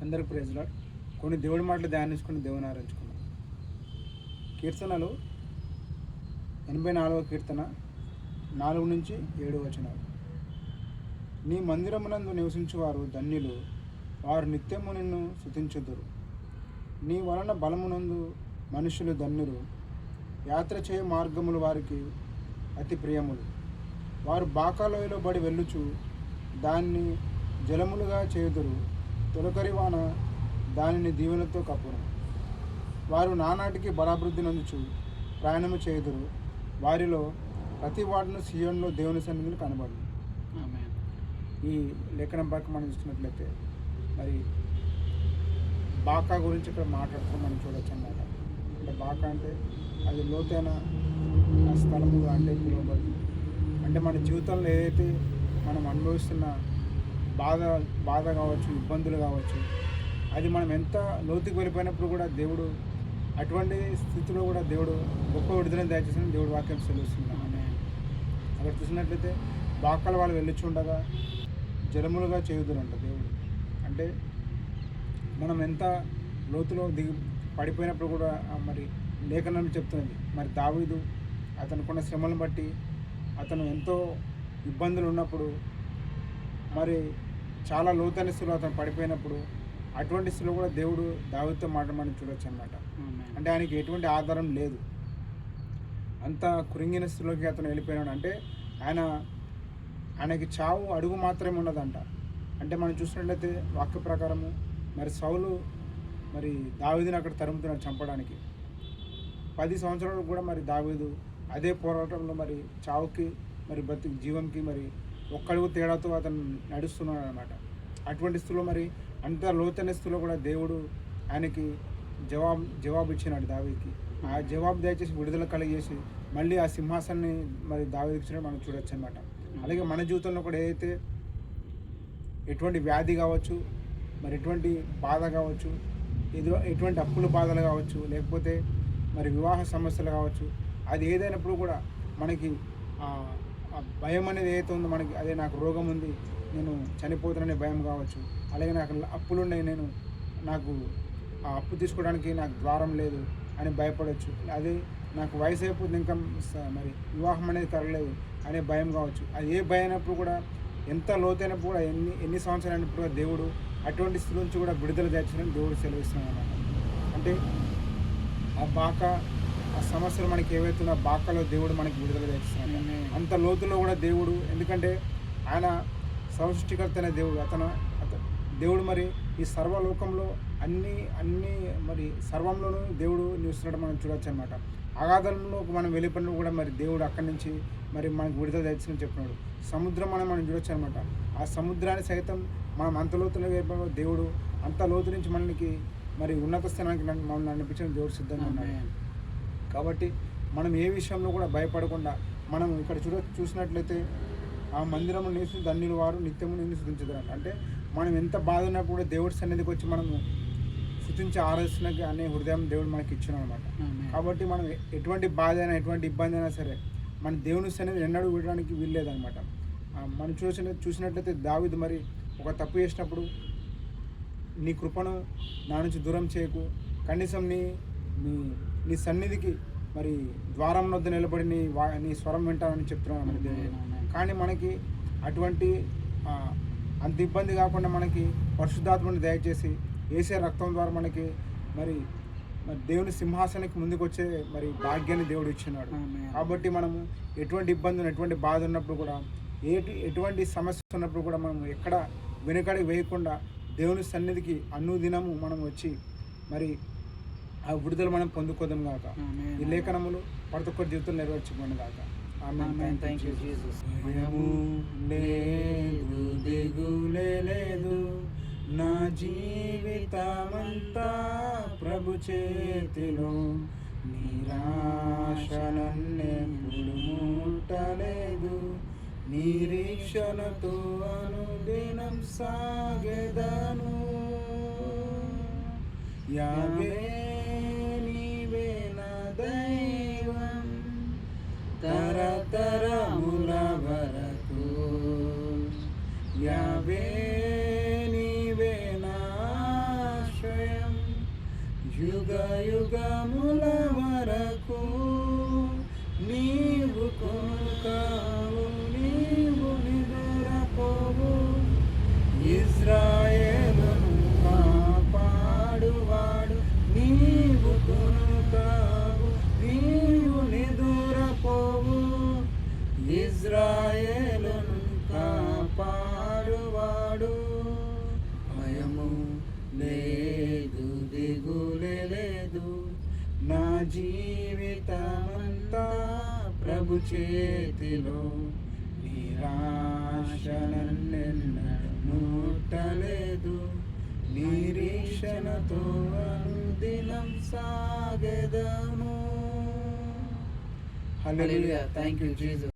అందరికి praise lord. కొన్ని దేవుడి మాటలు ధ్యానించుకుని దేవుని ఆరాధించుకున్నాం. కీర్తనలు 84వ కీర్తన 4 నుంచి 7 వచనాలు. నీ మందిరమునందు నివసించువారు ధన్యులు, వారు నిత్యము నిన్ను స్తుతించుదురు. నీ వలన బలమునందు మనుషులు ధన్యులు, యాత్ర చేయ మార్గములు వారికి అతి ప్రియములు. వారు బాకాలోయలో బడి వెళ్ళుచు దాన్ని జలములుగా చేయుదురు, తొలకరి వాన దానిని దీవెనతో కప్పును. వారు నానాటికి బలాభివృద్ధి నందుచు ప్రయాణము చేయుదురు, వారిలో ప్రతి వాడును సీయోనులో దేవుని సన్నిధిని కనబడును. ఈ లేఖనం పక్క మనం చూస్తున్నట్లయితే మరి బాకా గురించి ఇక్కడ మాట్లాడుతూ మనం చూడొచ్చు అన్నమాట. అంటే బాకా అంటే అది లోతైన స్థలముగా అంటే పిలువబడుతుంది. అంటే మన జీవితంలో ఏదైతే మనం అనుభవిస్తున్న బాధ కావచ్చు, ఇబ్బందులు కావచ్చు, అది మనం ఎంత లోతుకి వెళ్ళిపోయినప్పుడు కూడా దేవుడు అటువంటి స్థితిలో కూడా దేవుడు గొప్ప విడుదలను దయచేసిన దేవుడు వాక్యం సెలవుస్తుంది. అక్కడ చూసినట్లయితే బాకాల వాళ్ళు వెళ్ళుచుండగా జలములుగా చేయుదురంట దేవుడు. అంటే మనం ఎంత లోతులో పడిపోయినప్పుడు కూడా మరి లేఖనం చెప్తున్నది. మరి దావీదు అతనుకున్న శ్రమలను బట్టి అతను ఎంతో ఇబ్బందులు ఉన్నప్పుడు, మరి చాలా లోతైన స్థితిలో అతను పడిపోయినప్పుడు, అటువంటి స్థితిలో కూడా దేవుడు దావీదుతో మాట్లాడమని చూడొచ్చు అనమాట. అంటే ఆయనకి ఎటువంటి ఆధారం లేదు, అంత కృంగిన స్థితిలోకి అతను వెళ్ళిపోయినాడు. అంటే ఆయనకి చావు అడుగు మాత్రమే ఉన్నదంట. అంటే మనం చూసినట్లయితే వాక్య ప్రకారము మరి సౌలు మరి దావీదుని అక్కడ తరుముతున్నాడు చంపడానికి. 10 సంవత్సరాలు కూడా మరి దావీదు అదే పోరాటంలో మరి చావుకి మరి జీవంకి మరి ఒక్కడుగు తేడాతో అతను నడుస్తున్నాడు అనమాట. అటువంటి స్థితిలో మరి అంత లోతైన స్థితిలో కూడా దేవుడు ఆయనకి జవాబు ఇచ్చినాడు దావీదుకి. ఆ జవాబు దయచేసి విడుదల కలిగేసి మళ్ళీ ఆ సింహాసనాన్ని మరి దావీదుకి ఇచ్చినట్టు మనం చూడొచ్చు అనమాట. అలాగే మన జీవితంలో కూడా ఏదైతే ఎటువంటి వ్యాధి కావచ్చు, మరి ఎటువంటి బాధ కావచ్చు, ఎటువంటి అప్పుల బాధలు కావచ్చు, లేకపోతే మరి వివాహ సమస్యలు కావచ్చు, అది ఏదైనప్పుడు కూడా మనకి భయం అనేది ఏదైతే ఉందో మనకి, అదే నాకు రోగం ఉంది, నేను చనిపోతాననే భయం కావచ్చు, అలాగే నాకు అప్పులు ఉన్నాయి, నాకు ఆ అప్పు తీసుకోవడానికి నాకు ద్వారం లేదు అని భయపడవచ్చు, అదే నాకు వయసు అయిపోతుంది ఇంకా మరి వివాహం అనేది కలగలేదు అనే భయం కావచ్చు. అది ఏ భయం అయినప్పుడు కూడా, ఎంత లోతైనప్పుడు కూడా, ఎన్ని సంవత్సరాలు అయినప్పుడు కూడా దేవుడు అటువంటి స్థితి నుంచి కూడా విడుదల తెచ్చడానికి దేవుడు సెలవిస్తున్నాడు అన్నమాట. అంటే ఆ సమస్యలు మనకి ఏవైతున్నా బాకాలో దేవుడు మనకి విడుదల తెస్తున్నాడు. అంత లోతులో కూడా దేవుడు, ఎందుకంటే ఆయన సృష్టికర్త అనే దేవుడు, దేవుడు మరి ఈ సర్వలోకంలో అన్ని మరి సర్వంలోనూ దేవుడు నివసిస్తున్నాడు మనం చూడొచ్చు అనమాట. అగాధంలో మనం వెళ్ళిపోయినప్పుడు కూడా మరి దేవుడు అక్కడి నుంచి మరి మనకు విడుదల తెచ్చిందని చెప్పినాడు. సముద్రం మనం చూడొచ్చు అనమాట. ఆ సముద్రాన్ని సైతం మనం అంత లోతులో వెళ్ళిపోయిన దేవుడు అంత లోతు నుంచి మనకి మరి ఉన్నత స్థానానికి మమ్మల్ని నడిపించిన దేవుడు సిద్ధంగా ఉన్నాడు. కాబట్టి మనం ఏ విషయంలో కూడా భయపడకుండా మనం ఇక్కడ చూసినట్లయితే ఆ మందిరంలో నివసించి ధన్యులు వారు నిత్యము నిన్ను స్తుతించుదురంట. అంటే మనం ఎంత బాధ ఉన్నప్పుడు కూడా దేవుడి సన్నిధికి వచ్చి మనము స్తుతించి ఆరాధించడానికి అనే హృదయం దేవుడు మనకి ఇచ్చినాడు అనమాట. కాబట్టి మనం ఎటువంటి బాధ అయినా, ఎటువంటి ఇబ్బంది అయినా సరే మన దేవుని సన్నిధి ఎన్నడూ విడడానికి వీల్లేదనమాట. మనం చూసినట్లయితే దావీదు మరి ఒక తప్పు చేసినప్పుడు, నీ కృపను నా నుంచి దూరం చేయకు, కనీసం నీ సన్నిధికి మరి ద్వారం వద్ద నిలబడి నీ స్వరం వింటానని చెప్తున్నాను మన దేవుడు. కానీ మనకి అటువంటి అంత ఇబ్బంది కాకుండా మనకి పరిశుద్ధాత్మని దయచేసి యేసే రక్తం ద్వారా మనకి మరి దేవుని సింహాసనానికి ముందుకు వచ్చే మరి భాగ్యాన్ని దేవుడు ఇచ్చినాడు. కాబట్టి మనము ఎటువంటి ఇబ్బంది, ఎటువంటి బాధ ఉన్నప్పుడు కూడా, ఎటువంటి సమస్య ఉన్నప్పుడు కూడా మనం ఎక్కడ వెనుకడికి వేయకుండా దేవుని సన్నిధికి అనుదినము మనం వచ్చి మరి ఆ విడుదల మనం పొందుకోదాం గాక. ఈ లేఖనములు ప్రతి ఒక్కరి జీవితంలో నెరవేర్చుకోండి గాక. భయము లేదు, దిగులే లేదు, నా జీవితమంతా ప్రభు చేతిలో, నిరాశ నన్నెప్పుడు ముట్టలేదు, నిరీక్షణతో అనుదినం సాగెదను. యావే నీవే నా దైవం, తరతరముల వరకు, యావే నీవే నా యుగ యుగముల వరకు నీవు కొనుకావు, నీవు నిదురపోవు. ఇశ్రాయేలును కాపాడువాడు నీవు కొనుకావు, నీవు నిదురపోవు. ఇశ్రాయేలును కాపాడువాడు. భయము లేదు, దిగులే లేదు, నా జీవితమంతా ప్రభు చేతిలో. నిరాశ నన్నెన్నడూ ముట్టలేదు, నిరీక్షణతో అనుదినం సాగెదము. హల్లెలూయా. Thank you Jesus.